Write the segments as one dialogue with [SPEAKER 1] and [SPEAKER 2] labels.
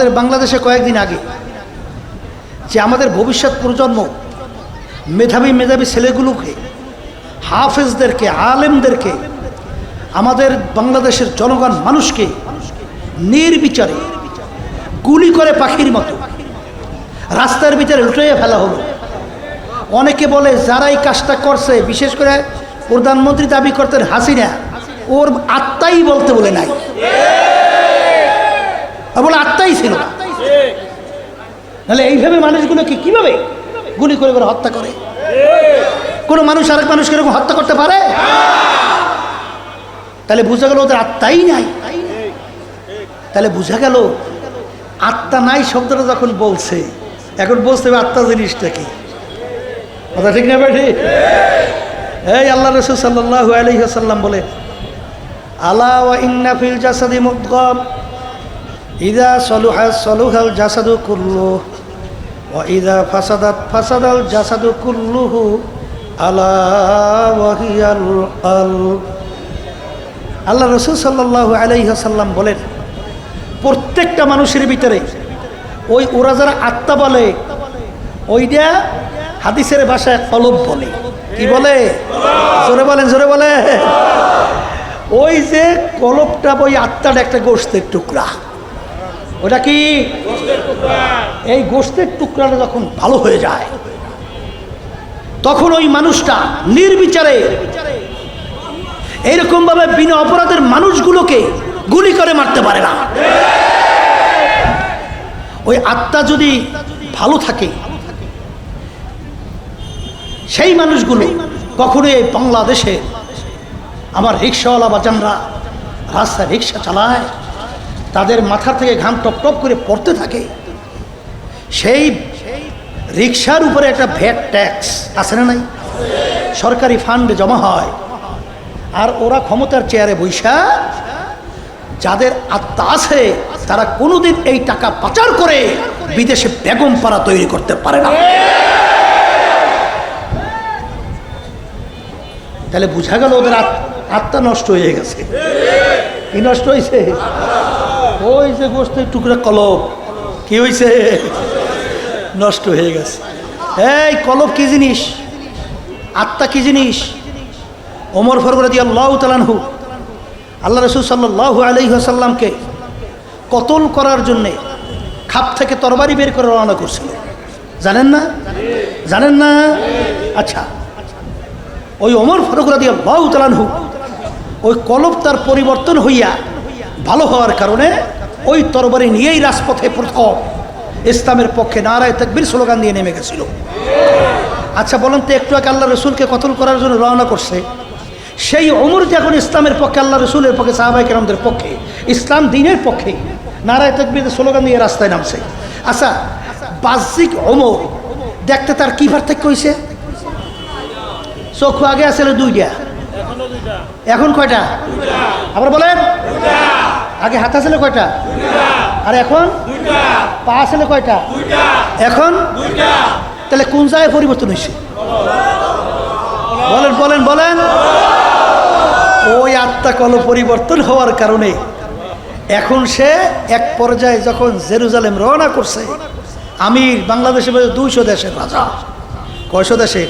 [SPEAKER 1] আমাদের বাংলাদেশে কয়েকদিন আগে যে আমাদের ভবিষ্যৎ প্রজন্ম মেধাবী মেধাবী ছেলেগুলোকে, হাফেজদেরকে, আলেমদেরকে, আমাদের বাংলাদেশের জনগণ মানুষকে নির্বিচারে গুলি করে পাখির মতো রাস্তার ভিতরে লুটিয়ে ফেলা হলো। অনেকে বলে যারা এই কাজটা করছে, বিশেষ করে প্রধানমন্ত্রী দাবি করতেন হাসিনা, ওর আত্মাই বলতে বলে নাই, বলে আত্মাই ছিল না। তাহলে এইভাবে মানুষগুলোকে কিভাবে গুলি করে করে হত্যা করে? কোনো মানুষ আরেক মানুষকে এরকম হত্যা করতে পারে? তাহলে বোঝা গেল ওদের আত্মাই নাই। তাহলে বোঝা গেল আত্মা নাই শব্দটা যখন বলছে, এখন বুঝতে হবে আত্মা জিনিসটা কি। কথা ঠিক না ভাই? ঠিক। এই আল্লাহ রাসূল সাল্লাল্লাহু আলাইহি ওয়াসাল্লাম বলে, আলা ওয়া ইন্না ফিল জাসাদি মুদগাম ইযা সালুহা সালুহাল জাসাদু কুল্লুহু ওয়া ইযা ফাসাদাত ফাসাদাল জাসাদু কুল্লুহু আলা ওয়া হিয়াল কলব। আল্লাহ রাসূল সাল্লাল্লাহু আলাইহি ওয়াসাল্লাম বলেন, প্রত্যেকটা মানুষের ভিতরে ওই ওরা যারা আত্মা বলে, ওইটা হাদিসের ভাষায় কলব বলে। কি বলে? জোরে বলেন, জোরে বলে। ওই যে কলবটা, ওই আত্মাটা একটা গোশতের টুকরা। ওটা কি? এই গোশতের টুকরাটা যখন ভালো হয়ে যায়, তখন ওই মানুষটা নির্বিচারে এইরকম ভাবে বিনা অপরাধের মানুষগুলোকে গুলি করে মারতে পারে না। ওই আত্মা যদি ভালো থাকে, সেই মানুষগুলো কখনোই এই বাংলাদেশে আমার রিক্সাওয়ালা বাজানরা রাস্তায় রিক্সা চালায়, তাদের মাথা থেকে ঘাম টপ টপ করে পড়তে থাকে। সেই রিক্সার উপরে একটা ভ্যাট ট্যাক্স আছে না নাই? সরকারি ফান্ডে জমা হয়। আর ওরা ক্ষমতার চেয়ারে বৈশা, যাদের আত্মা আছে তারা কোনোদিন এই টাকা পাচার করে বিদেশে বেগম পাড়া তৈরি করতে পারে না। তাহলে বোঝা গেল ওদের আত্মা নষ্ট হয়ে গেছে। কি নষ্ট হয়েছে? ওই যে গোশতের টুকরা কলব কি হয়েছে? নষ্ট হয়ে গেছে। এই কলব কি জিনিস? আত্মা কি জিনিস? ওমর ফারুক রাদিয়াল্লাহু তাআলা আনহু আল্লাহ রাসূল সাল্লাল্লাহু আলাইহি ওয়াসাল্লামকে কতল করার জন্যে খাপ থেকে তরবারি বের করে রওনা করছিল। জানেন না? জানেন না? আচ্ছা, ওই ওমর ফারুক রাদিয়াল্লাহু তাআলা আনহু ওই কলব তার পরিবর্তন হইয়া ভালো হওয়ার কারণে ওই তরবারি নিয়েই রাজপথে প্রথম ইসলামের পক্ষে নারায়ে তাকবীর স্লোগান দিয়ে নেমে গেছিল। আচ্ছা বলেন তো, একটু আগে আল্লাহ রসুলকে কতল করার জন্য রওনা করছে, সেই ওমর যখন ইসলামের পক্ষে, আল্লাহ রসুলের পক্ষে, সাহাবায়ে কেরামদের পক্ষে, ইসলাম দ্বীনের পক্ষে নারায়ে তাকবীরের স্লোগান দিয়ে রাস্তায় নামছে। আচ্ছা, বাহ্যিক ওমর দেখতে তার কি পার্থক্য হয়েছে? চক্ষু আগে আসলে দুইটা, এখন কয়টা? আবার বলেন, আগে হাত আসলে কয়টা, আর এখন পা আসলে কয়টা, এখন? তাহলে কোন জায়গায় পরিবর্তন হয়েছে? বলেন বলেন বলেন। ওই আত্মা কলব পরিবর্তন হওয়ার কারণে এখন সে এক পর্যায়ে যখন জেরুজালেম রওনা করছে, আমির বাংলাদেশে 200 দেশের রাজা, কয়শো দেশে,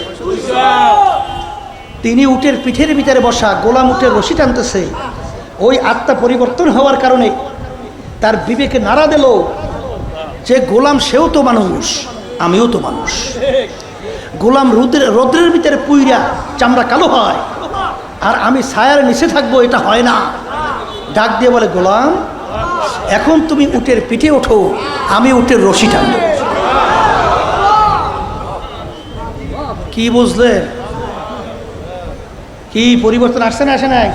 [SPEAKER 1] তিনি উটের পিঠের ভিতরে বসা, গোলাম উটের রশি টানতেছে। ওই আত্মা পরিবর্তন হওয়ার কারণে তার বিবেকে নাড়া দিল যে গোলাম সেও তো মানুষ, আমিও তো মানুষ। গোলাম রৌদ্রের ভিতরে পুইরা চামড়া কালো হয়, আর আমি ছায়ার নিচে থাকবো, এটা হয় না। ডাক দিয়ে বলে, গোলাম এখন তুমি উটের পিঠে ওঠো, আমি উটের রশি টানবো। কি বুঝলেন? কি পরিবর্তন আসছে না আসে নাই?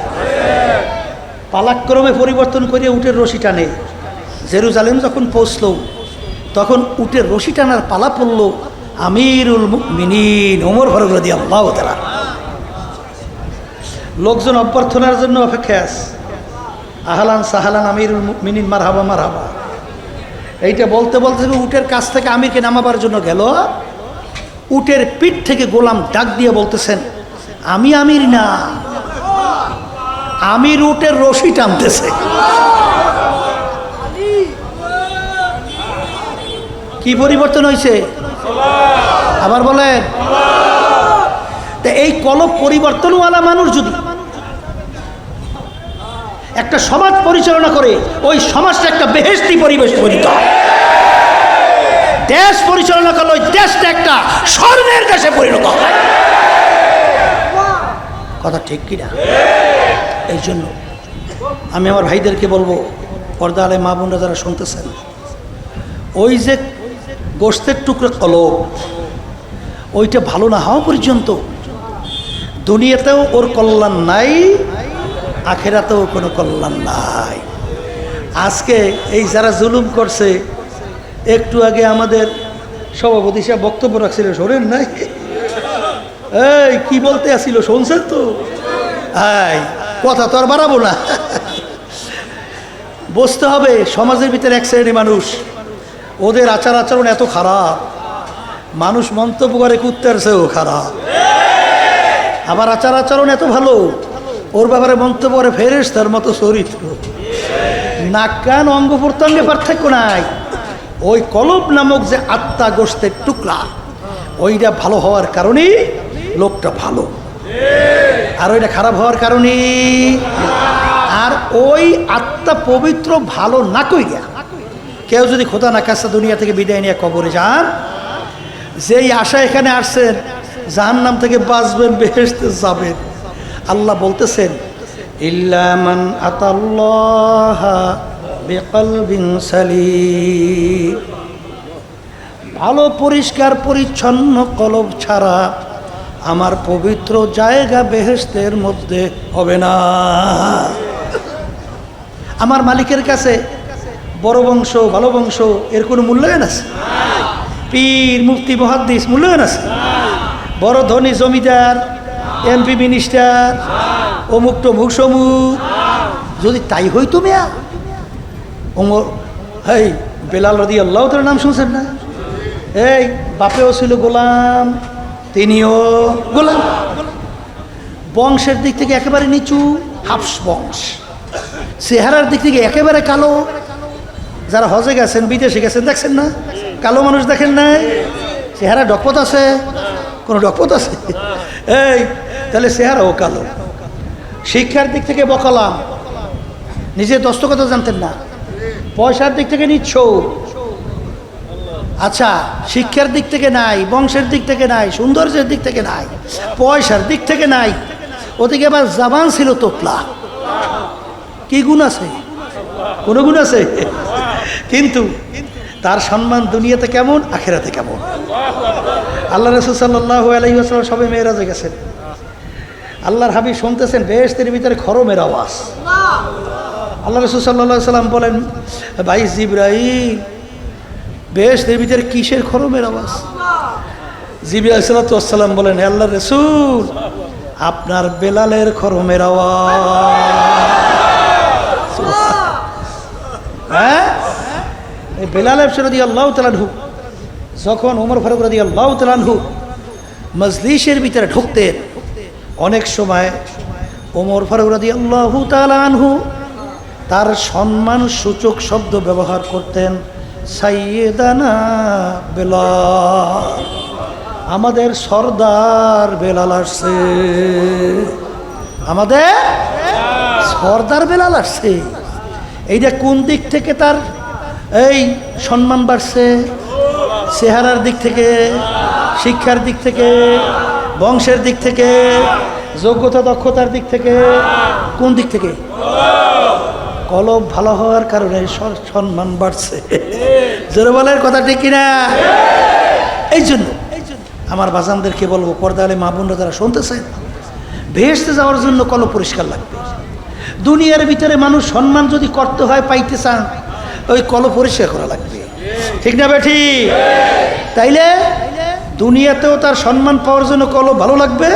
[SPEAKER 1] পালাক্রমে পরিবর্তন করে উটের রশি টানে। জেরুজালেম যখন পৌঁছল, তখন উটের রশি টানার পালা পড়ল আমিরুল মুমিনিন ওমর ফারুক রাদিয়াল্লাহু তাআলা। লোকজন অভ্যর্থনার জন্য অপেক্ষায় আছে। আহলান সাহালান আমিরুল মুমিনিন, মারহাবা মারহাবা, এইটা বলতে বলতে উটের কাছ থেকে আমিরকে নামাবার জন্য গেল। উটের পিঠ থেকে গোলাম ডাক দিয়ে বলতেছেন, আমি আমির না, আমির উটের রশি টানতেছে। কি পরিবর্তন হয়েছে? আবার বলেন। তা এই কলব পরিবর্তনওয়ালা মানুষ যদি একটা সমাজ পরিচালনা করে, ওই সমাজটা একটা বেহেশতি পরিবেশ তৈরি হয়। দেশ পরিচালনা করলে ওই দেশটা একটা স্বর্ণের দেশে পরিণত হয়। কথা ঠিক কিনা? এই জন্য আমি আমার ভাইদেরকে বলবো, পর্দা আলে মা বোনরা যারা শুনতেছেন, ওই যে গোশতের টুকরো কলব, ওইটা ভালো না হওয়া পর্যন্ত দুনিয়াতেও ওর কল্যাণ নাই, আখেরাতেও কোনো কল্যাণ নাই। আজকে এই যারা জুলুম করছে, একটু আগে আমাদের সভাপতি সাহেব বক্তব্য রাখছিল, শোনেন নাই? এই কি বলতে আসছিল শুনছেন তো? হ্যাঁ, কথা তো আর বাড়াবো না। বুঝতে হবে সমাজের ভিতরে এক শ্রেণী মানুষ, ওদের আচার আচরণ এত খারাপ, মানুষ মন্তব্য করে কুত্তার চেয়েও খারাপ। আবার আচার আচরণ এত ভালো, ওর ব্যাপারে মন্তব্য করে ফেরেশতার মতো চরিত্র। নাক কান অঙ্গ প্রত্যঙ্গে পার্থক্য নাই। ওই কলব নামক যে আত্মা গোশতের টুকরা, ওইটা ভালো হওয়ার কারণেই লোকটা ভালো, আর ওইটা খারাপ হওয়ার কারণে। আর ওই আত্মা পবিত্র ভালো না কইরা কেউ যদি খোদা না কাছে দুনিয়া থেকে বিদায় নিয়ে কবরে যান, যেই আশা এখানে আসছেন জাহান্নাম থেকে বাঁচবেন, বেহেশতে যাবেন, আল্লাহ বলতেছেন ইল্লা মান আতাল্লাহ বিকলবিন সালিম, ভালো পরিষ্কার পরিচ্ছন্ন কলব ছাড়া আমার পবিত্র জায়গা বেহেশতের মধ্যে হবে না। আমার মালিকের কাছে বড় বংশ, ভালো বংশ এর কোনো মূল্যায়ন আছে? পীর মুফতি মুহাদ্দিস মূল্যায়ন আছে? বড় ধনী জমিদার, এমপি মিনিস্টার, অমুক টমুক সমুক, যদি তাই হইতো মেয়া, ওমর হেই বেলাল রাদিয়াল্লাহু তাআলার নাম শুনছেন না? এই বাপেও ছিল গোলাম, তিনিও গোলাম। বংশের দিক থেকে একেবারে নিচু, হাফস বংশ। চেহারার দিক থেকে একেবারে কালো। যারা হজে গেছেন, বিদেশে গেছেন, দেখছেন না কালো মানুষ দেখেন নাই? চেহারা ডকপত আছে? কোনো ডকপত আছে? এই তাহলে চেহারাও কালো। শিক্ষার দিক থেকে বকালাম, নিজে দস্তখত জানতেন না। পয়সার দিক থেকে নিচ্ছ, আচ্ছা শিক্ষার দিক থেকে নাই, বংশের দিক থেকে নাই, সৌন্দর্যের দিক থেকে নাই, পয়সার দিক থেকে নাই, ওদিকে আবার জাবান ছিল তোতলা। কি গুণ আছে? কোনো গুণ আছে? কিন্তু তার সম্মান দুনিয়াতে কেমন, আখেরাতে কেমন? আল্লাহ রাসূল সাল্লাল্লাহু আলাইহি ওয়াসাল্লাম সবে মেরাজে গেছেন। আল্লাহর হাবিব শুনতেছেন বেহেশতের ভিতরে খরমের আওয়াজ। আল্লাহ রাসূল সাল্লাল্লাহু আলাইহি ওয়াসাল্লাম বলেন, ভাই জিবরাইল, বেহেশতের ভিতরে কিসের খরমের আওয়াজ? জিবরাইল আলাইহিস সালাম বলেন, হে আল্লাহর রাসূল, আপনার বেলালের খরমের আওয়াজ। হ্যাঁ, এই বেলাল রাদিয়াল্লাহু তাআলা আনহু যখন ওমর ফারুক রাদিয়াল্লাহু তাআলা আনহু মজলিসের ভিতরে ঢুকতেন, অনেক সময় ওমর ফারুক রাদিয়াল্লাহু তাআলা আনহু তার সম্মান সূচক শব্দ ব্যবহার করতেন, সাইয়েদানা বেলাল, আমাদের সর্দার বেলাল আসছে, আমাদের সর্দার বেলাল আসছে। এইটা কোন দিক থেকে তার এই সম্মান বাড়ছে? চেহারার দিক থেকে, শিক্ষার দিক থেকে, বংশের দিক থেকে, যোগ্যতা দক্ষতার দিক থেকে, কোন দিক থেকে? কলব ভালো হওয়ার কারণে সম্মান বাড়ছে। জোরবালের কথা ঠিক কিনা? এই জন্য আমার বাজানদেরকে বলবো, পর্দা আলে মা বোনরা যারা শুনতেছেন, বেহেশতে যাওয়ার জন্য কলব পরিষ্কার লাগবে। দুনিয়ার ভিতরে মানুষ সম্মান যদি করতে হয়, পাইতে চান, ওই কলব পরিষ্কার করা লাগবে। ঠিক না বেঠি? তাইলে দুনিয়াতেও তার সম্মান পাওয়ার জন্য কলব ভালো লাগবে,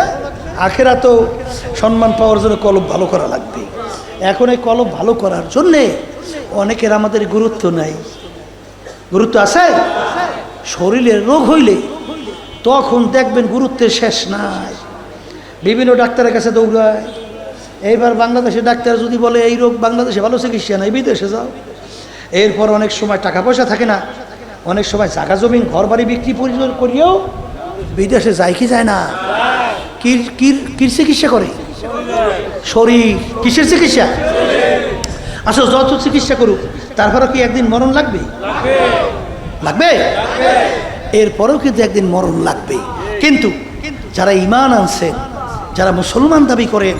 [SPEAKER 1] আখেরাতেও সম্মান পাওয়ার জন্য কলব ভালো করা লাগবে। এখন এই কলব ভালো করার জন্যে অনেকের আমাদের গুরুত্ব নাই। গুরুত্ব আছে? শরীরের রোগ হইলে তখন দেখবেন গুরুত্বের শেষ নাই, বিভিন্ন ডাক্তারের কাছে দৌড়ায়। এইবার বাংলাদেশের ডাক্তার যদি বলে এই রোগ বাংলাদেশে ভালো চিকিৎসা নাই, বিদেশে যাও। এরপর অনেক সময় টাকা পয়সা থাকে না, অনেক সময় জায়গা জমিন ঘর বাড়ি বিক্রি করিয়েও বিদেশে যায় কি যায় না? কির চিকিৎসা করে? শরীর। কিসের চিকিৎসা? আসলে যত চিকিৎসা করুক তারপরে কি একদিন মরণ লাগবে? লাগবে। এরপরেও কিন্তু একদিন মরণ লাগবে। কিন্তু যারা ঈমান আনছেন, যারা মুসলমান দাবি করেন,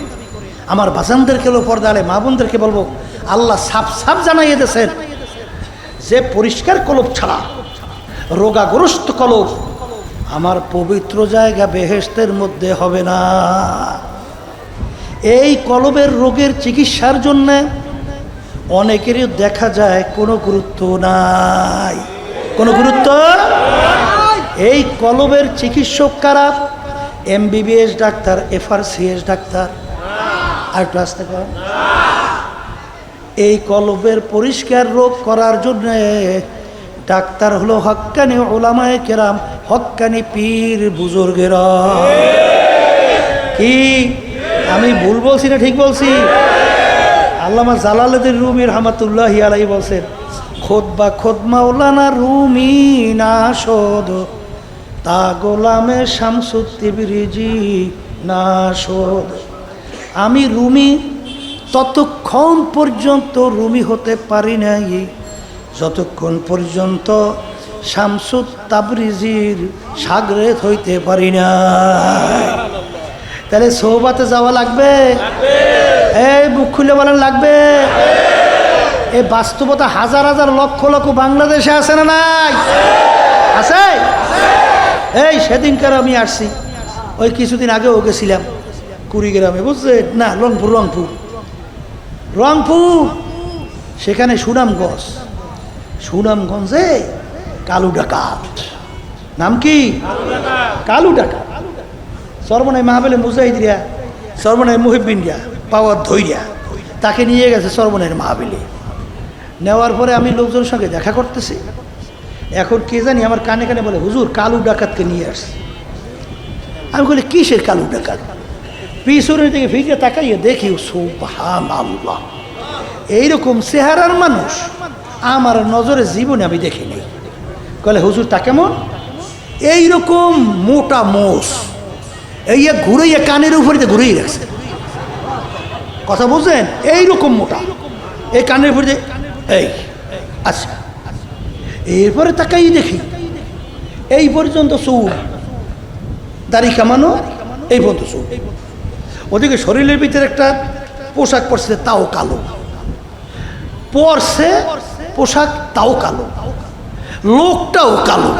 [SPEAKER 1] আমার বাজানদেরকে পর্দা আলে মা বোনদেরকে বলবো, আল্লাহ সাফ সাফ জানাইয়ে দিয়েছেন যে পরিষ্কার কলব ছাড়া রোগাগ্রস্ত কলব আমার পবিত্র জায়গা বেহেশতের মধ্যে হবে না। এই কলবের রোগের চিকিৎসার জন্য অনেকেরই দেখা যায় কোনো গুরুত্ব নাই, কোনো গুরুত্ব। এই কলবের চিকিৎসক কারা? MBBS doctor, FRCS doctor. আর একটু আসতে পারেন। এই কলবের পরিষ্কার রোগ করার জন্য ডাক্তার হলো হক্কানি উলামায়ে কেরাম, হক্কানি পীর বুজুর্গেরা। কি আমি ভুল বলছি না ঠিক বলছি? আল্লামা জালালউদ্দিন রুমি রহমাতুল্লাহি আলাইহি বলছেন, খোদ মাওলানা রুমি না শোধ তা গোলামে শামসুত তিবরিজি না শোধ। আমি রুমি ততক্ষণ পর্যন্ত রুমি হতে পারি নাই যতক্ষণ পর্যন্ত শামসুত তাবরিজির সাগরেদ হইতে পারি না। তাহলে সোহবাতে যাওয়া লাগবে। এই মুখ খুলে বলেন লাগবে। এই বাস্তবতা হাজার হাজার লক্ষ লক্ষ বাংলাদেশে আছে না নাই? আছে। এই সেদিনকার আমি আসছি, ওই কিছুদিন আগেও গেছিলাম কুড়িগ্রামে, বুঝছেন না? রংপুর সেখানে সুনামগঞ্জে কালু ডাকাত। নাম কি? কালু ডাকাত। সর্বনাই মাহবেলে মুজাহিদিয়া, সর্বনাই মুহিবিনরা পাওয়ার ধৈর্যা তাকে নিয়ে গেছে সর্বনাইয়ের মাহবিলে। নেওয়ার পরে আমি লোকজনের সঙ্গে দেখা করতেছি। এখন কে জানি আমার কানে কানে বলে, হুজুর কালু ডাকাতকে নিয়ে আসছে। আমি বলি কিসের কালু ডাকাত? পিছনের দিকে ফিরে তাকাইয়ে দেখি সুবহানাল্লাহ, এইরকম চেহারার মানুষ আমার নজরে জীবনে আমি দেখিনি। কলে হুজুর তা কেমন? এইরকম মোটা মোষ, এই ঘুরাইয়া কানের উপরে ঘুরেই রাখছে। কথা বুঝছেন? এইরকম মোটা, এই কানের উপরে এই। আচ্ছা, এরপরে তাকাই দেখি এই পর্যন্ত চুল, দাড়ি কামানো, এই পর্যন্ত চুল। ওদিকে শরীরের ভিতরে একটা পোশাক পরছে, তাও কালো পরছে পোশাক, তাও কালো, লোকটাও কালো,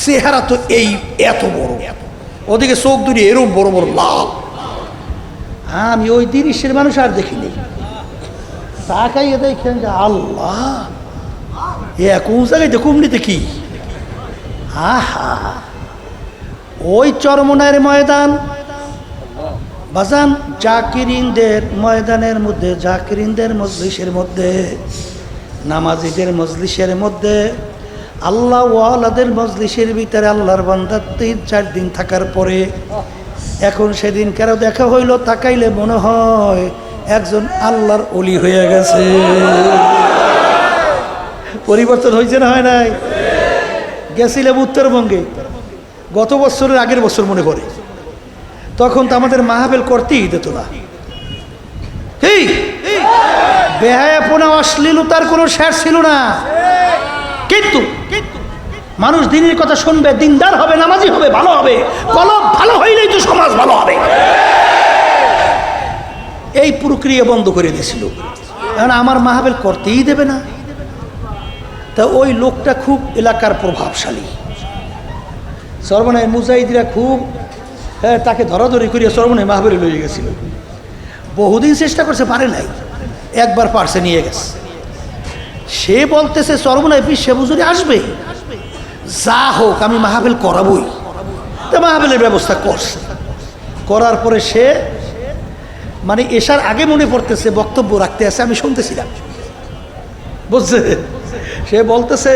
[SPEAKER 1] চেহারা তো এই এত বড়, ওদিকে চোখ দুটি এরকম বড় বড় লাল। আমি ওই জিনিসের মানুষ আর দেখিনি। তাকাইয়ে দেখেন যে আল্লাহ, কোন জায়গায় কুমড়িতে কি? আহা, ওই চরমনায়ের ময়দান বাজান, জাকিরিনদের ময়দানের মধ্যে, জাকিরিনদের মজলিসের মধ্যে, নামাজিদের মজলিসের মধ্যে, আল্লাহ ওয়ালাদের মজলিসের ভিতরে আল্লাহর বান্দা 3-4 দিন থাকার পরে এখন সেদিন কারো দেখা হইল, তাকাইলে মনে হয় একজন আল্লাহর ওলি হয়ে গেছে। পরিবর্তন হয়েছে না হয় নাই? গেছিলাম উত্তরবঙ্গে গত বছরের আগের বছর মনে করে, তখন তো আমাদের মাহফিল করতেই দিত না। এই বেহায়াপনা অশ্লীলতার কোনো শেষ ছিল না। কিন্তু মানুষ দিনের কথা শুনবে, দিনদার হবে, নামাজি হবে, ভালো হবে। কলব ভালো হইলেই তো সমাজ ভালো হবে। এই প্রক্রিয়া বন্ধ করে দিয়েছিল। এখন আমার মাহফিল করতেই দেবে না। তা ওই লোকটা খুব এলাকার প্রভাবশালী, সর্বনাই মুজাহিদিরা খুব তাকে ধরাধরি করিয়া সর্বনাই মাহফিলে লইয়ে গেছিল। বহুদিন চেষ্টা করছে, পারে নাই, একবার পারছে, নিয়ে গেছে। সে বলতেছে সর্বনাই বিশ্বে হুজুরি আসবে, যা হোক আমি মাহফিল করাবই। তো মাহফিলের ব্যবস্থা করছে। করার পরে সে মানে এসার আগে মনে পড়তেছে বক্তব্য রাখতে আছে, আমি শুনতেছিলাম, বুঝছে? সে বলতেছে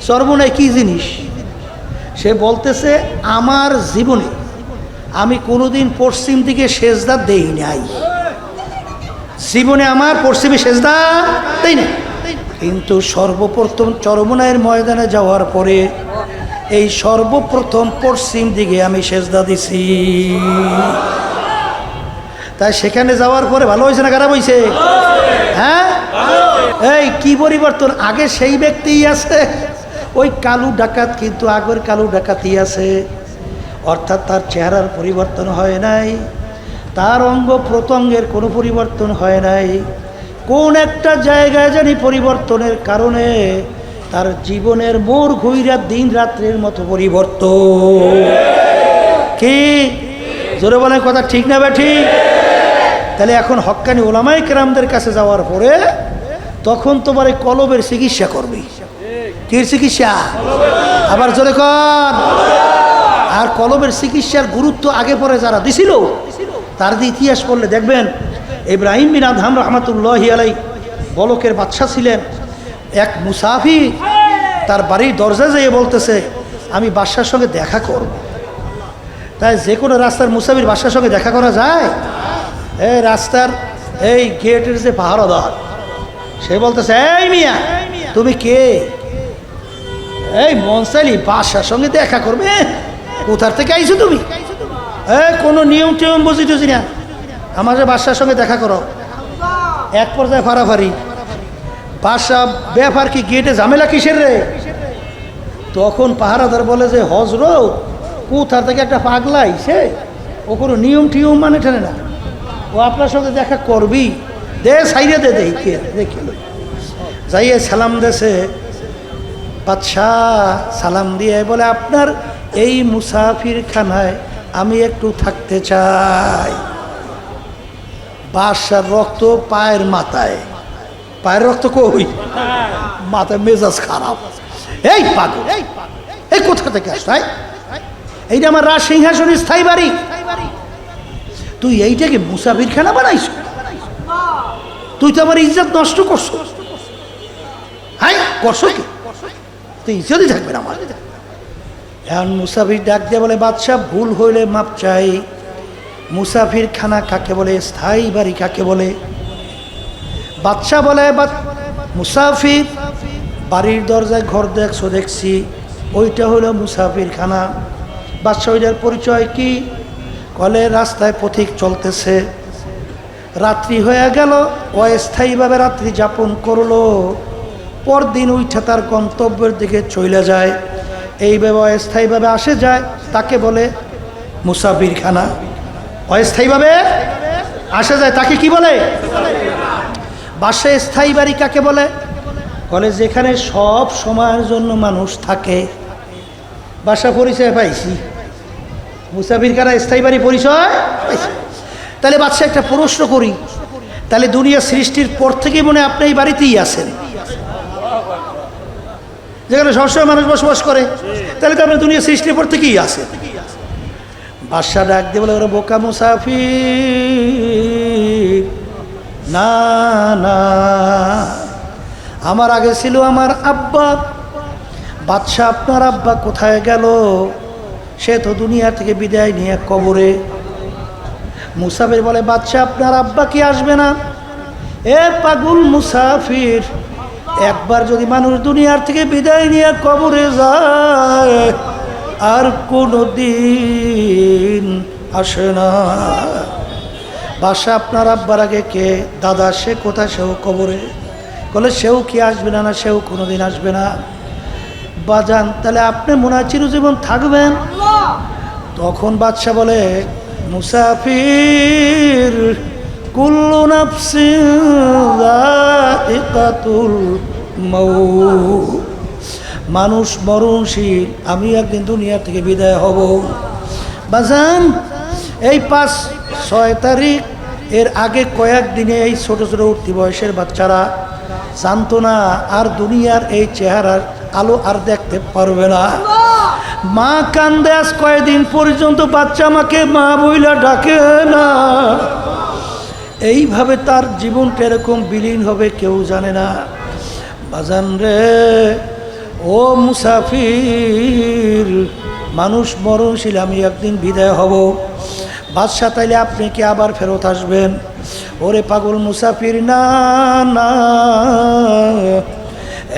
[SPEAKER 1] সর্বনাই কি জিনিস? সে বলতেছে আমার জীবনে আমি কোনোদিন পশ্চিম দিকে সেজদা দেই নাই, জীবনে আমার পশ্চিমে সেজদা দেই না। কিন্তু সর্বপ্রথম চরমনাইয়ের ময়দানে যাওয়ার পরে এই সর্বপ্রথম পশ্চিম দিকে আমি সেজদা দিছি। তাই সেখানে যাওয়ার পরে ভালো হয়েছে না খারাপ হয়েছে? হ্যাঁ, এই কি পরিবর্তন? আগে সেই ব্যক্তিই আছে, ওই কালু ডাকাত কিন্তু আগের কালু ডাকাতই আছে। অর্থাৎ তার চেহারার পরিবর্তন হয় নাই, তার অঙ্গ প্রত্যঙ্গের কোনো পরিবর্তন হয় নাই। কোন একটা জায়গায় জানি পরিবর্তনের কারণে তার জীবনের মোড় ঘুইরা দিন রাত্রের মতো পরিবর্তন। কি জোরে বলেন কথা, ঠিক না ঠিক? তাহলে এখন হক্কানি ওলামায়ে কেরামদের কাছে যাওয়ার পরে তখন তোমার এই কলবের চিকিৎসা করবি। কি চিকিৎসা? আবার জোরে কর। আর কলবের চিকিৎসার গুরুত্ব আগে পরে যারা দিছিল তার ইতিহাস পড়লে দেখবেন, ইব্রাহিম বিন আদহাম রহমাতুল্লাহি আলাইহি বলকের বাদশা ছিলেন। এক মুসাফির তার বাড়ির দরজা যেয়ে বলতেছে, আমি বাদশার সঙ্গে দেখা করব। তাই যে কোনো রাস্তার মুসাফির বাদশার সঙ্গে দেখা করা যায়? এই রাস্তার এই গেটের যে পাহারাদার, সে বলতেছে, এই মিয়া তুমি কে? এই মনসাইলি বাদশার সঙ্গে দেখা করবে? কোথার থেকে আইছো তুমি? কোনো নিয়ম টিয়ম বুঝি টুঝি না, আমার বাদশার সঙ্গে দেখা করো। এক পর্যায়ে ফাড়াফাড়ি, বাদশা ব্যাপার কি গেটে ঝামেলা কিসের রে? তখন পাহারাদার বলে যে, হজরত কোথার থেকে একটা পাগলা আইছে, ও কোনো নিয়ম টিয়ম মানে টেনে না, ও আপনার সঙ্গে দেখা করবি, দে সাইরে দে দেখে দেখে যাইয়ে সালাম দেছে। বাদশাহ সালাম দিয়ে বলে, আপনার এই মুসাফির খানায় আমি একটু থাকতে চাই। বাদশার রক্ত পায়ের মাথায়, পায়ের রক্ত কই? মাথায় মেজাজ খারাপ। এই পাগল, এই কোথা থেকে আসতাই? এইটা আমার রাজ সিংহাসন স্থায়ী বাড়ি, তুই এইটাকে মুসাফির খানা বানাইছ? তুই তো আমার ইজ্জত নষ্ট করছো। হাই করছো কি? তুই ইজ্জতই থাকবে না আমার। এখন মুসাফির ডাক দিয়ে বলে, বাদশা ভুল হইলে মাপ চাই। মুসাফির খানা কাকে বলে, স্থায়ী বাড়ি কাকে বলে? বাদশা বলে, মুসাফির বাড়ির দরজায় ঘর দেখছো দেখছি, ওইটা হলো মুসাফির খানা। বাদশা ওইটার পরিচয় কি? কলে রাস্তায় পথিক চলতেছে, রাত্রি হয়ে গেল, অস্থায়ীভাবে রাত্রি যাপন করলো, পরদিন উঠে তার গন্তব্যের দিকে চলে যায়। এইভাবে অস্থায়ীভাবে আসে যায়, তাকে বলে মুসাফির খানা। অস্থায়ীভাবে আসে যায় তাকে কি বলে? বাসে স্থায়ী বাড়ি কাকে বলে? বলে যেখানে সব সময়ের জন্য মানুষ থাকে। বাসা পরিচয় পাইছি, মুসাফির খানা স্থায়ী বাড়ি পরিচয় পাইছি। তাহলে বাদশা একটা প্রশ্ন করি, তাহলে দুনিয়া সৃষ্টির পর থেকেই মনে আপনি এই বাড়িতেই আছেন, যেখানে সবসময় মানুষ বসবাস করে, তাহলে তো আপনি দুনিয়া সৃষ্টির পর থেকেই আছেন। বাদশা ডাক দিয়ে বলে, ওরা বোকা মুসাফির, না না, আমার আগে ছিল আমার আব্বা। বাদশা আপনার আব্বা কোথায় গেল? সে তো দুনিয়া থেকে বিদায় নিয়ে কবরে। মুসাফির বলে, বাদশা আপনার আব্বা কি আসবে না? এ পাগল মুসাফির, একবার যদি মানুষ দুনিয়ার থেকে বিদায় নিয়ে কবরে যায় আর কোনো দিন আসে না। বাদশা আপনার আব্বার আগে কে? দাদা, সে কোথায়? সেও কবরে। বলে, সেও কি আসবে না? না, সেও কোনো দিন আসবে না। বাজান, তাহলে আপনি মনে হয় চিরজীবন থাকবেন? তখন বাদশা বলে, মুসাফির কুল্লু নাফসিন যায়িকাতুল মাউত, মানুষ মরণশীল, আমি একদিন দুনিয়া থেকে বিদায় হব। বাজান, এই 5-6 তারিখ এর আগে কয়েকদিনে এই ছোট ছোট উঠতি বয়সের বাচ্চারা জানতো না আর দুনিয়ার এই চেহারার আলো আর দেখতে পারবে না। মা কান্দে, আজ কয়েকদিন পর্যন্ত বাচ্চা আমাকে মা বইলা ডাকে না। এইভাবে তার জীবনটা এরকম বিলীন হবে কেউ জানে না। বাজান রে, ও মুসাফির, মানুষ মরণশীল, আমি একদিন বিদায় হব। বাদশা, তাইলে আপনি কি আবার ফেরত আসবেন? ওরে পাগল মুসাফির, না না,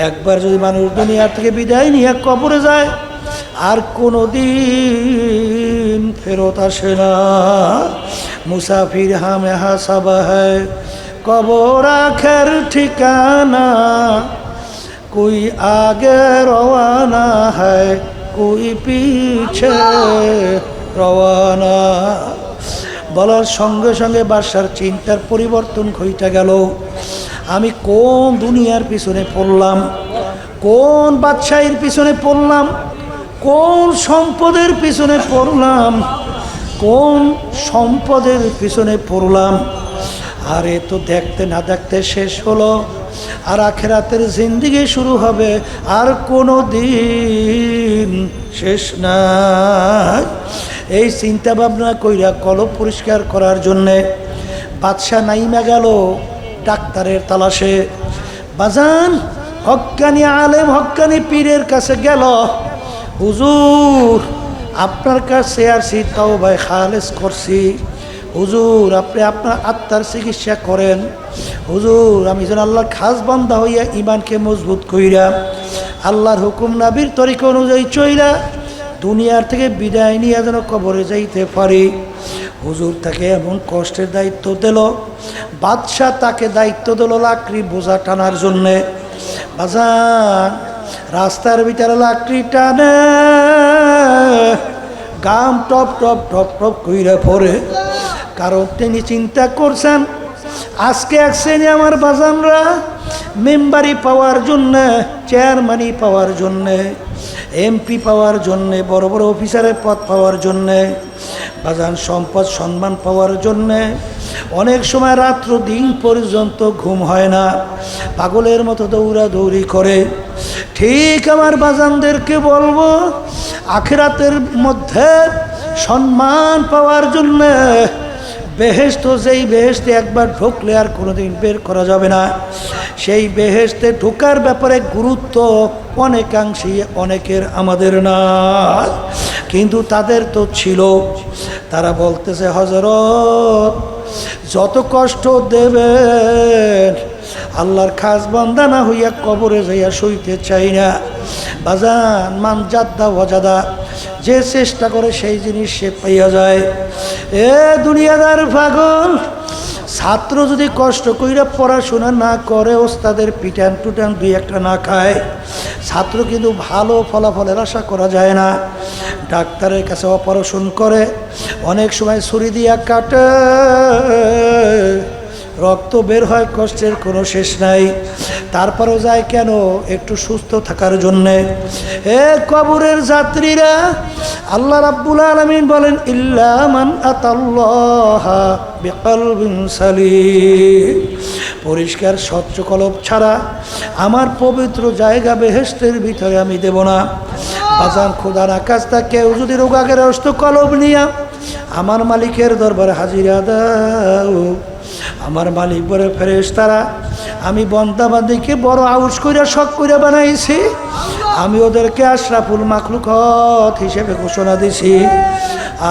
[SPEAKER 1] একবার যদি মানুষ দুনিয়া থেকে বিদায় নিয়ে কবরে যায় আর কোনো দিন ফেরত আসে না। মুসাফির হামে হাসাবা হ্যায় কবর আখের ঠিকানা, कोई आगे रवाना है कोई पीछे रवाना। বলার সঙ্গে সঙ্গে বাদশার চিন্তার পরিবর্তন ঘটে গেল। আমি কোন দুনিয়ার পিছনে পড়লাম, কোন বাদশাহের পিছনে পড়লাম, কোন সম্পদের পিছনে পড়লাম, কোন সম্পদের পিছনে পড়লাম। আর এ তো দেখতে না দেখতে শেষ হলো, আর আখিরাতের জিন্দেগি শুরু হবে, আর কোনো দিন শেষ নাই। এই চিন্তা ভাবনা কইরা কলব পরিষ্কার করার জন্যে বাদশা নাইমা গেল ডাক্তারের তালাশে। বাজান হক্কানি আলেম হক্কানি পীরের কাছে গেল, হুজুর আপনার কাছে আসছি তাওবায়ে খালেস করছি, হুজুর আপনি আপনার আত্মার চিকিৎসা করেন, হুজুর আমি যেন আল্লাহর খাস বান্দা হইয়া ইমানকে মজবুত কইরা আল্লাহর হুকুম নবীর তরিকা অনুযায়ী চইলা দুনিয়ার থেকে বিদায় নিয়ে যেন কবরে যাইতে পারি। হুজুর তাকে এমন কষ্টের দায়িত্ব দিল, বাদশাহ তাকে দায়িত্ব দিল লাকড়ি বোঝা টানার জন্যে। বাজান রাস্তার ভিতরে লাকড়ি টানে, গাম টপ টপ টপ টপ কইরা পড়ে, কারণ তিনি চিন্তা করছেন আজকে এক শ্রেণী আমার বাজানরা মেম্বারি পাওয়ার জন্যে, চেয়ারম্যানি পাওয়ার জন্যে, এমপি পাওয়ার জন্যে, বড় বড় অফিসারের পদ পাওয়ার জন্যে, বাজান সম্পদ সম্মান পাওয়ার জন্যে অনেক সময় রাত্র দিন পর্যন্ত ঘুম হয় না, পাগলের মতো দৌড়াদৌড়ি করে। ঠিক আমার বাজানদেরকে বলবো আখিরাতের মধ্যে সম্মান পাওয়ার জন্যে বেহেশত, যেই বেহেশতে একবার ঢুকলে আর কোনোদিন বের করা যাবে না, সেই বেহেশতে ঢোকার ব্যাপারে গুরুত্ব অনেকাংশে অনেকের আমাদের না, কিন্তু তাদের তো ছিল। তারা বলতেছে হযরত যত কষ্ট দেবেন আল্লাহর খাস বান্দা না হইয়া কবরে যাইয়া সইতে চাই না। বাজান মান জাদ্দা ওয়াজাদা, যে চেষ্টা করে সেই জিনিস সে পাইয়া যায়। এ দুনিয়াদার পাগল, ছাত্র যদি কষ্ট কইরা পড়াশোনা না করে, ওস্তাদের পিটান টুটান দুই একটা না খায়, ছাত্র কিন্তু ভালো ফলাফলের আশা করা যায় না। ডাক্তারের কাছে অপারেশন করে, অনেক সময় ছুরি দিয়া কাটে, রক্ত বের হয়, কষ্টের কোনো শেষ নাই, তারপরও যায় কেন? একটু সুস্থ থাকার জন্যে। এ কবরের যাত্রীরা, আল্লাহ রাব্বুল আলামিন বলেন ইল্লা মান আতাল্লাহা বিকলবিন সালিম, পরিষ্কার স্বচ্ছ কলব ছাড়া আমার পবিত্র জায়গা বেহেশতের ভিতরে আমি দেব না। বাজান খোদার আকাশটা কেউ যদি রোগাগ্রস্ত কলব নিয়া আমার মালিকের দরবারে হাজিরা দাও, আমার মালিক বলে ফেরেশতারা আমি বন্দাবান্দিকে বড় আউস কইরা শখ কইরা বানাইছি, আমি ওদেরকে আশরাফুল মাখলুকাত হিসেবে ঘোষণা দিছি।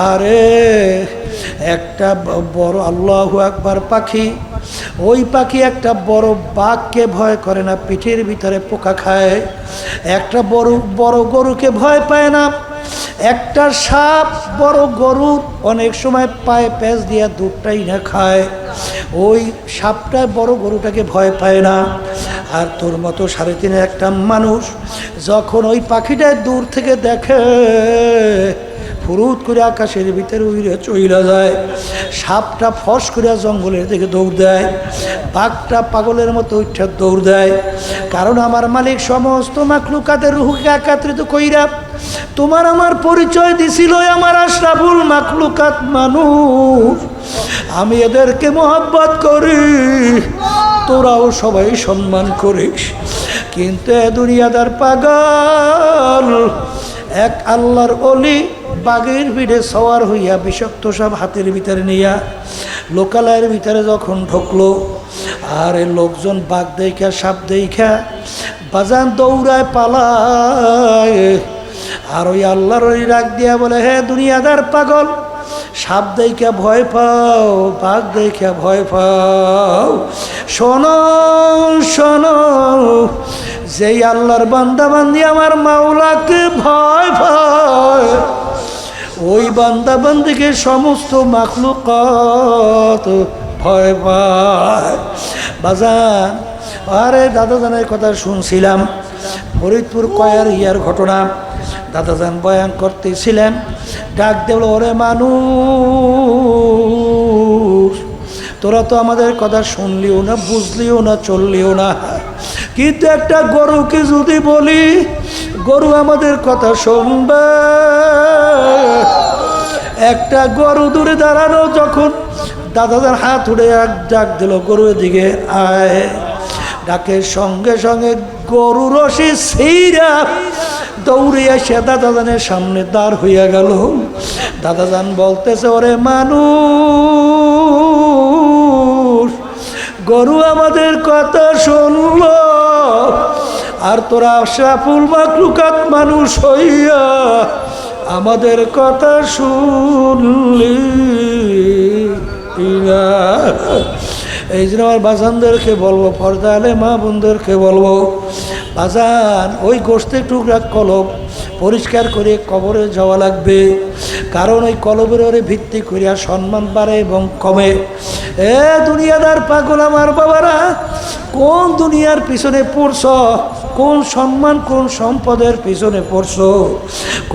[SPEAKER 1] আরে একটা বড় আল্লাহু আকবার পাখি, ওই পাখি একটা বড় বাঘকে ভয় করে না, পিঠের ভিতরে পোকা খায়। একটা বড় গরুকে ভয় পায় না, একটা সাপ বড় গরু অনেক সময় পায়ে প্যাঁচ দিয়া দুধটাই না খায়, ওই সাপটায় বড় গরুটাকে ভয় পায় না। আর তোর মতো 3.5 একটা মানুষ যখন ওই পাখিটায় দূর থেকে দেখে, ফুরুত করে আকাশের ভিতরে উইরে চইলা যায়, সাপটা ফস করে জঙ্গলের দিকে দৌড় দেয়, বাঘটা পাগলের মতো উঠে দৌড় দেয়। কারণ আমার মালিক সমস্ত মাখলুকাতের রুহকে একত্রিত কইরা তোমার আমার পরিচয় দিছিল, আমার আশরাফুল মাখলুকাত মানুষ, আমি এদেরকে মহব্বত করি, তোরাও সবাই সম্মান করিস। কিন্তু এ দুনিয়াদার পাগল, এক আল্লাহর ওলি বাঘের ভিড়ে সওয়ার হইয়া বিষাক্ত সব হাতের ভিতরে নিয়া লোকালয়ের ভিতরে যখন ঢুকলো, আর এই লোকজন বাঘ দেখা সাপ দেখা বাজান দৌড়ায় পালায়, আর ওই আল্লাহর ওই রাগ দিয়া বলে হে দুনিয়াদার পাগল, সাপ দেখা ভয় পাও, বাঘ দেখা ভয় পাও, শোনো শোনো, যেই আল্লাহর বান্দা বান্দি আমার মাওলাকে ভয় ভয়, ওই বান্দা বান্দিকে সমস্ত মাখলুকাত ভয় পায়। বাজান, আরে দাদাজানের কথা শুনছিলাম, ফরিদপুর কয়ার ইয়ার ঘটনা। দাদাজান বয়ান করতেছিলেন, ডাক দেব, ওরে মানুষ, তোরা তো আমাদের কথা শুনলিও না, বুঝলিও না, চললিও না, কিন্তু একটা গরুকে যদি বলি গরু আমাদের কথা শুনবে। একটা গরু দূরে দাঁড়ানো, যখন দাদাজান হাত উড়ে এক ডাক দিল, গরুর দিকে আয়। ডাকের সঙ্গে সঙ্গে গরু রশি ছিঁড়া দৌড়ে এসে দাদাজানের সামনে দাঁড় হইয়া গেল। দাদাজান বলতেছে, ওরে মানুষ, গরু আমাদের কথা শুনল, আর তোরা আশরাফুল মাখলুকাত মানুষ হইয়া আমাদের কথা শুনলি না। এই জন্য আমার বাজানদেরকে বলবো, পর্দা আলে মা বোনদেরকে বলবো, বাজান ওই গোশতের টুকরা কলব পরিষ্কার করে কবরে যাওয়া লাগবে, কারণ ওই কলবের ওরে ভিত্তি করিয়া সম্মান বাড়ে এবং কমে। এ দুনিয়াদার পাগল আমার বাবারা, কোন দুনিয়ার পিছনে পড়ছ, কোন সম্মান কোন সম্পদের পিছনে পড়ছ,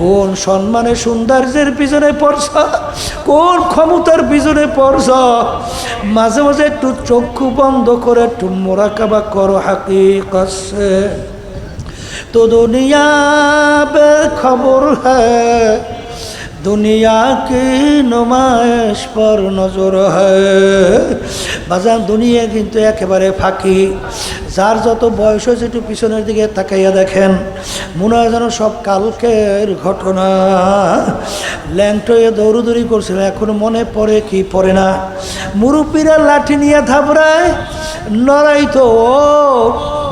[SPEAKER 1] কোন সম্মানের সৌন্দর্যের পিছনে পড়ছ, কোন ক্ষমতার পিছনে পড়ছ। মাঝে মাঝে একটু চক্ষু বন্ধ করে একটু মোরাকাবা করো হাকিকত সে। তো দুনিয়া বেখবর হ্যায়, দুনিয়া কি নুমাইশ পর নজর হ্যায়। বাজান, দুনিয়া কিন্তু একেবারে ফাঁকি। যার যত বয়স হয়েছে একটু পিছনের দিকে তাকাইয়া দেখেন, মনে হয় যেন সব কালকের ঘটনা। ল্যাংটোয়ে দৌড়দৌড়ি করছিল, এখন মনে পড়ে কি পড়ে না। মুরব্বীরা লাঠি নিয়ে থাবড়ায়, নড়াই তো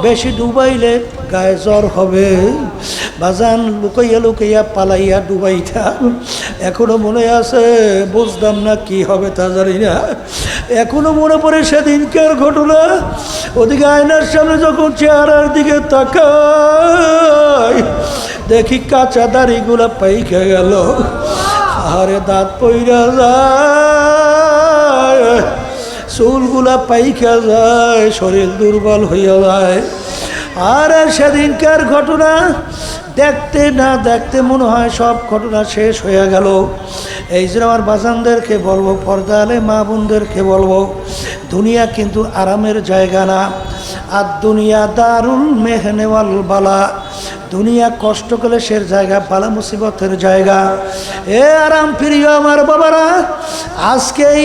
[SPEAKER 1] বেশি ডুবাইলে গায়ে জ্বর হবে। বাজান, লুকাইয়া লুকাইয়া পালাইয়া ডুবাইটা এখনো মনে আছে, বুঝতাম না কি হবে তা জানি না। এখনো মনে পড়ে সেদিনকার ঘটনা। ওদিকে আয়নার সামনে যখন চেহারার দিকে তাকাই, দেখি কাঁচা দাড়িগুলা পাইকে গেল, আরে দাঁত পইরা যায়, চুলগুলা পাইকা যায়, শরীর দুর্বল হইয়া যায়। আর সেদিনকার ঘটনা দেখতে না দেখতে মনে হয় সব ঘটনা শেষ হয়ে গেল। এই জন্য আমার বাজানদেরকে বলবো, পর্দা আলে মা বোনদেরকে বলবো, দুনিয়া কিন্তু আরামের জায়গা না। আর দুনিয়া দারুল মেহনে ওয়াল বালা, দুনিয়া কষ্ট ক্লেশের জায়গা, বালা মুসিবতের জায়গা। এ আরাম প্রিয় আমার বাবারা, আজকেই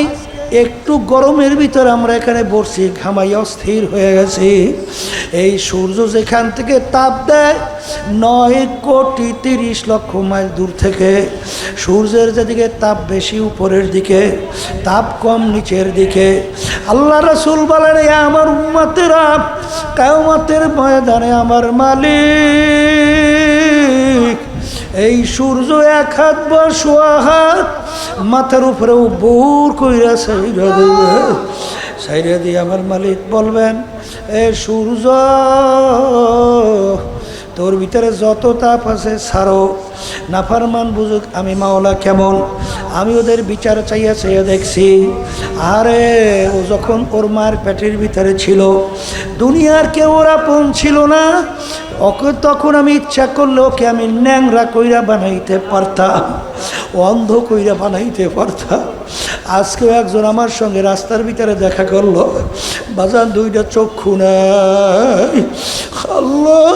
[SPEAKER 1] একটু গরমের ভিতরে আমরা এখানে বসছি, ঘামাই অস্থির হয়ে গেছি। এই সূর্য যেখান থেকে তাপ দেয় 9,30,00,000 মাইল দূর থেকে, সূর্যের যেদিকে তাপ বেশি উপরের দিকে, তাপ কম নিচের দিকে। আল্লাহ রাসূল বলেন, আমার উম্মতেরা কিয়ামতের ময়দানে আমার মালিক এই সূর্য এক হাত বা সোয়া হাত মাথার উপরে বুর কইরা সাইরা দেবে। সাইরা দিয়ে আমার মালিক বলবেন, এ সূর্য, তোর ভিতরে যত তাপ আছে ছাড়ো, নাফরমান বুঝুক আমি মাওলা কেমন। আমি ওদের বিচার চাইয়া চাইয়া দেখছি, আরে ও যখন ওর মার পেটের ভিতরে ছিল, দুনিয়ার কেউ ওর আপন ছিল না। ওকে তখন আমি ইচ্ছা করলে ওকে আমি ন্যাংরা কইরা বানাইতে পারতাম, অন্ধ কইরা বানাইতে পারতাম। আজকেও একজন আমার সঙ্গে রাস্তার ভিতরে দেখা করলো, বাজান দুইটা চক্ষু নাই। আল্লাহ,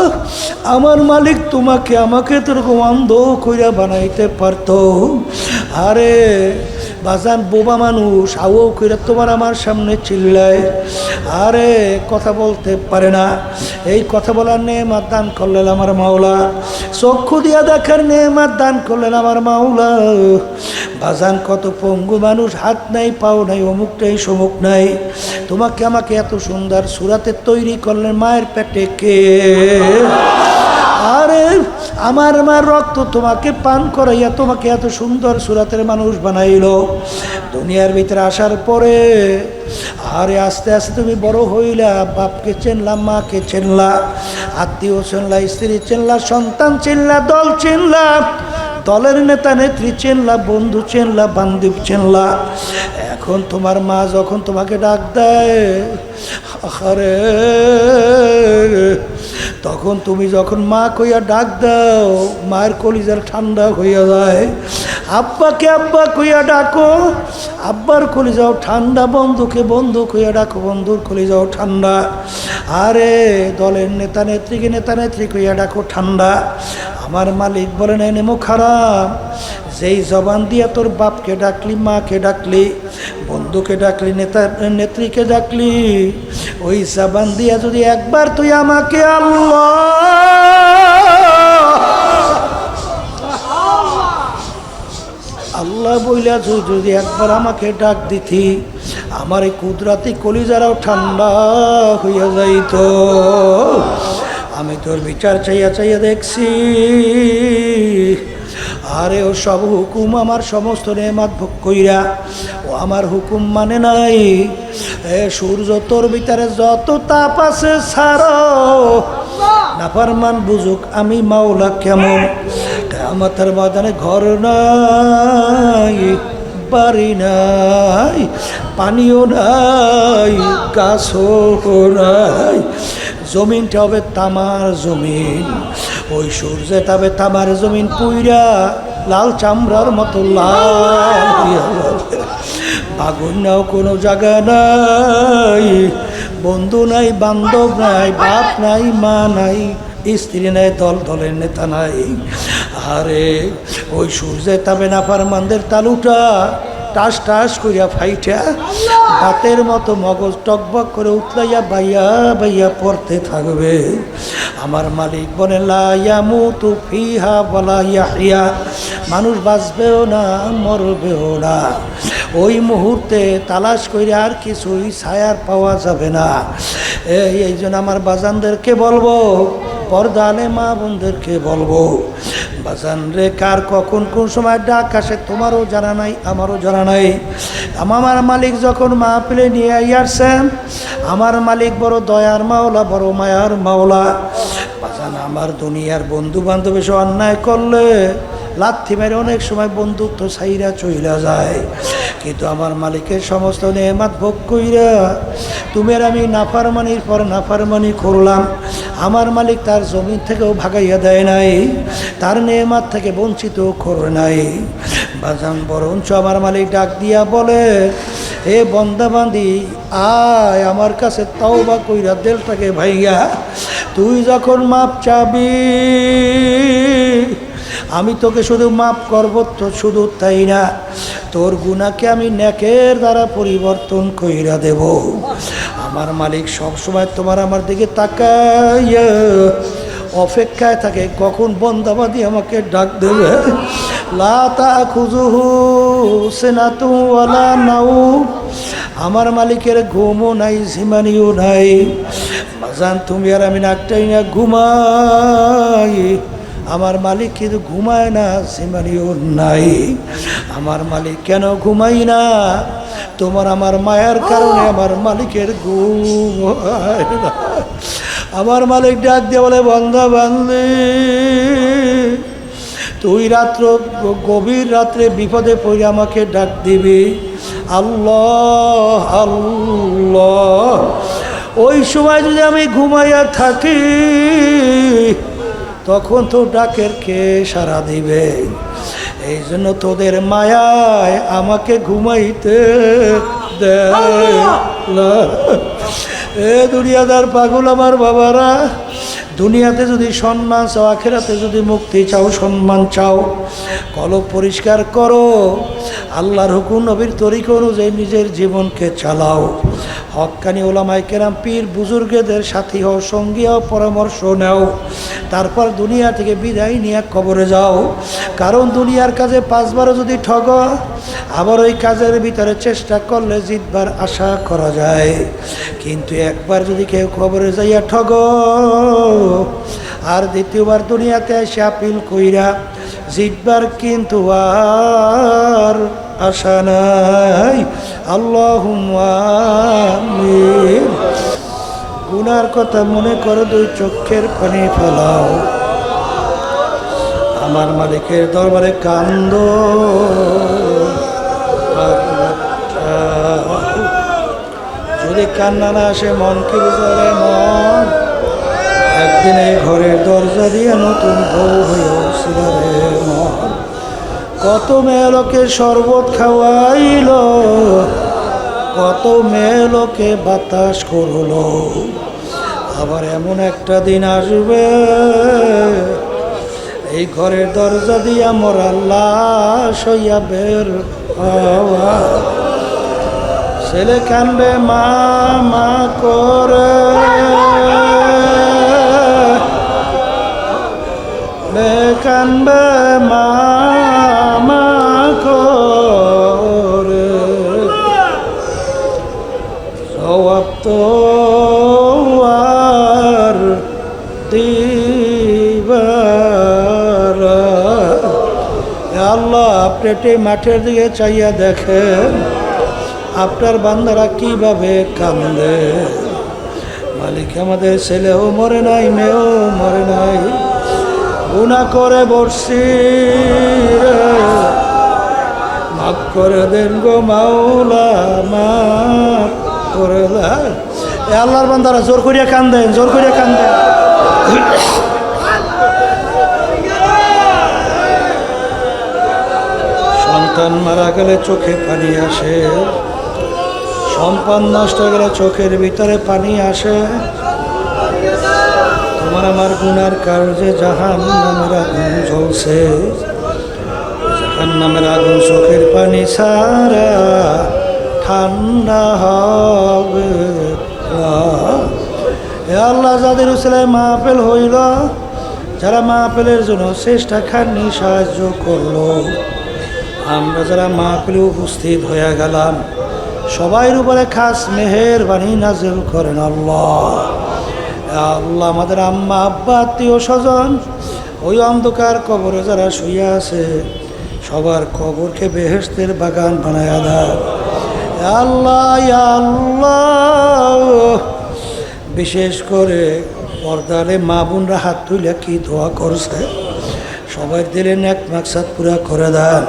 [SPEAKER 1] আমার মালিক তোমাকে আমাকে তোরকম অন্ধ কইরা বানাইতে পারতো। আরে বাজান, বোবা মানুষ আও কইরা তোমার আমার সামনে চিল্লায়, আরে কথা বলতে পারে না। এই কথা বলার নেয়ামত দান করলেন আমার মাওলা, চক্ষু দিয়া দেখার নেয়ামত দান করলেন আমার মাওলা। বাজান, কত পঙ্গু মানুষ, হাত নাই পাও নাই, অমুক নাই সমুক নাই। তোমাকে আমাকে এত সুন্দর সুরাতে তৈরি করলেন মায়ের পেটে কে? আরে আমার মার রক্ত তোমাকে পান করাইয়া তোমাকে এত সুন্দর সুরাতের মানুষ বানাইল। দুনিয়ার ভিতরে আসার পরে আরে আস্তে আস্তে তুমি বড় হইলা, বাপকে চিনলা, মাকে চিনলা, আত্মীয় চিনলা, স্ত্রী চিনলা, সন্তান চিনলা, দল চিনলা, দলের নেতা নেত্রী চিনলা, বন্ধু চিনলা, বান্ধব চিনলা। এখন তোমার মা যখন তোমাকে ডাক দেয়, আরে তখন তুমি যখন মা কইয়া ডাক দাও, মায়ের কলিজার ঠান্ডা হইয়া যায়। আব্বাকে আব্বা কইয়া ডাকো, আব্বার কলিজাও ঠান্ডা। বন্ধুকে বন্ধু কইয়া ডাকো, বন্ধুর কলিজাও ঠান্ডা। আরে দলের নেতা নেত্রীকে নেতা নেত্রী কইয়া ডাকো, ঠান্ডা। আমার মালিক বলেন এ নেমো খারাপ, যেই জবান দিয়া তোর বাপকে ডাকলি, মাকে ডাকলি, বন্ধুকে ডাকলি, নেতা নেত্রীকে ডাকলি, ওই জবান দিয়া যদি একবার তুই আমাকে আল্লাহ আল্লাহ বইলা যদি একবার আমাকে ডাক দিতি, আমার এই কুদরাতি কলিজারাও ঠান্ডা হইয়া যাইত। আমি তোর বিচার চাইয়া চাইয়া দেখছি, আরে ও সব হুকুম আমার সমস্ত নেমাত ভোগ কইরা ও আমার হুকুম মানে নাই। সূর্য তোর ভিতরে যত তাপ আছে ছাড়ো, নাফরমান বুঝুক আমি মাওলা কেমন। কিয়ামতের ময়দানে ঘর নাই, বাড়ি নাই, পানিও নাই, গাছও নাই, জমিনটা হবে তামার জমিন। ওই সূর্যটা হবে তামার জমিন পুইরা লাল চামড়ার মতো লাল। আগুন নাও কোনো জায়গা নাই, বন্ধু নাই, বান্ধব নাই, বাপ নাই, মা নাই, স্ত্রী নাই, দল দলের নেতা নাই। আরে ওই সূর্যে তাবে নাফরমানদের তালুটা টাস টাস করিয়া ফাইটা ভাতের মতো মগজ টকবক করে উতলাইয়া বাইয়া বাইয়া পড়তে থাকবে। আমার মালিক বলে লা ইয়ামুতু ফিহা ওয়ালা ইয়াহইয়া, মানুষ বাঁচবেও না, মরবেও না। ওই মুহূর্তে তালাশ করে আর কিছুই ছায়ার পাওয়া যাবে না। এই জন্য আমার বাজানদেরকে বলবো, পর্দালে মা বোনদেরকে বলবো, বাজান রে কার কখন কোন সময় ডাক আসে তোমারও জানা নাই, আমারও জানা নাই। আমার মালিক যখন মাহফিলে নিয়ে আসছেন, আমার মালিক বড় দয়ার মাওলা, বড় মায়ার মাওলা। বাজান আমার দুনিয়ার বন্ধু বান্ধব এসে অন্যায় করলে লাথি মেরে অনেক সময় বন্ধুত্ব ছাইরা চইলা যায়, কিন্তু আমার মালিকের সমস্ত নেয়ামত ভোগ কইরা তুমি আর আমি নাফরমানির পর নাফরমানি করলাম। আমার মালিক তার জমিন থেকেও ভাগাইয়া দেয় নাই, তার নেয়ামত থেকে বঞ্চিত করে নাই। বাজান বরঞ্চ আমার মালিক ডাক দিয়া বলে, হে বন্দাবান্দি আয় আমার কাছে তওবা কইরা দিলটাকে ভাইয়া, তুই যখন মাপ চাবি আমি তোকে শুধু মাফ করব, তো শুধু তাই না, তোর গুনাহকে আমি নেকের দ্বারা পরিবর্তন কইরা দেব। আমার মালিক সব সময় তোমার আমার দিকে তাকাইয়া অপেক্ষায় থাকে কখন বন্দাবাদি আমাকে ডাক দেবে। লা তাখুযুহু সিনাতুন ওয়ালা নাওম, আমার মালিকের ঘুমও নাই, ঝিমানিও নাই। বাজান তুমি আর আমি নাকটাই না ঘুমাই, আমার মালিক কিন্তু ঘুমায় না, ঝিমানিও নাই। আমার মালিক কেন ঘুমাই না? তোমার আমার মায়ার কারণে আমার মালিকের ঘুম হয় না। আমার মালিক ডাক দিয়ে বলে, বান্দা বান্দি তুই রাত্র গভীর রাত্রে বিপদে পড়ে আমাকে ডাক দিবি, আল্লাহ আল্লাহ। ওই সময় যদি আমি ঘুমাইয়া থাকি তখন তো ডাকের কে সাড়া দিবে? এই জন্য তোদের মায়ায় আমাকে ঘুমাইতে দেয়। এ দুনিয়াদার পাগল আমার বাবারা, দুনিয়াতে যদি সম্মান চাও, আখিরাতে যদি মুক্তি চাও, সম্মান চাও, কলব পরিষ্কার করো, আল্লাহর হুকুম নবীর তরিকা অনুযায়ী নিজের জীবনকে চালাও। হক্কানি ওলামায়ে কেরাম পীর বুজুর্গদের সাথী হও, সঙ্গী হও, পরামর্শ নাও। তারপর দুনিয়া থেকে বিদায় নিয়ে কবরে যাও। কারণ দুনিয়ার কাজে 5 বারও যদি ঠগ, আবার ওই কাজের ভিতরে চেষ্টা করলে জিতবার আশা করা যায়। কিন্তু একবার যদি কেউ কবরে যাইয়া ঠগ, আর দ্বিতীয়বার দুনিয়াতে এসে আপিল কইরা জিতবার কিন্তু আর আশা নাই। আল্লাহুম্মা আমিন। গুনার কথা মনে করে দুই চোখের পানি ফেলাও, আমার মালিকের দরবারে কান্দ। যদি কান্না না আসে মন কি বুঝাবে? মন একদিন এই ঘরের দরজা দিয়ে নতুন বউ হয়ে উঠছিল রে মন। কত মেয়ে লোকে শরবত খাওয়াইল, কত মেয়ে লোকে বাতাস করলো। আবার এমন একটা দিন আসবে এই ঘরের দরজা দিয়া মোরা লাশ হইয়া বের হওয়া। ছেলে কানবে মা মা করে, মেয়ে কানবে মা মা করে। জবাব তো আর দিবার। আল্লাহ আপনি মাঠের দিকে চাইয়া দেখেন আপনার বান্দারা কিভাবে কান্দে। মালিক আমাদের ছেলেও মরে নাই, মেয়েও মরে নাই, গুনাহ করে বসছি, মাফ করে দেন গো মাওলা, মাফ করে দেন। আল্লাহর বান্দারা জোর করিয়া কান্দেন, জোর করিয়া কান্দেন। সন্তান মারা গেলে চোখে পানি আসে, সম্পদ নষ্ট হয়ে গেলে চোখের ভিতরে পানি আসে। তোমার আমার গুনার কার্যে জাহান নামের আগুন জ্বলছে, জাহান নামের আগুন চোখের পানি ছাড়া ঠান্ডা হবে। আল্লাহ যাদের উসিলায় মাহফিল হইল, যারা মাহফিলের জন্য চেষ্টা খানি সাহায্য করলো, আমরা যারা মাহফিলে উপস্থিত হয়ে গেলাম, সবাইয়ের উপরে খাস মেহেরবানি নাজিল করেন আল্লাহ। আল্লাহ আমাদের আম্মা আব্বা আত্মীয় স্বজন ওই অন্ধকার কবরে যারা শুয়ে আছে সবার কবরকে বেহেশতের বাগান বানায়া দেন আল্লাহ। আল্লাহ বিশেষ করে পর্দারে মা বোনরা হাত তুলে কি দোয়া করছে, সবাই দিলেন এক মাকসাদ পুরা করে দেন।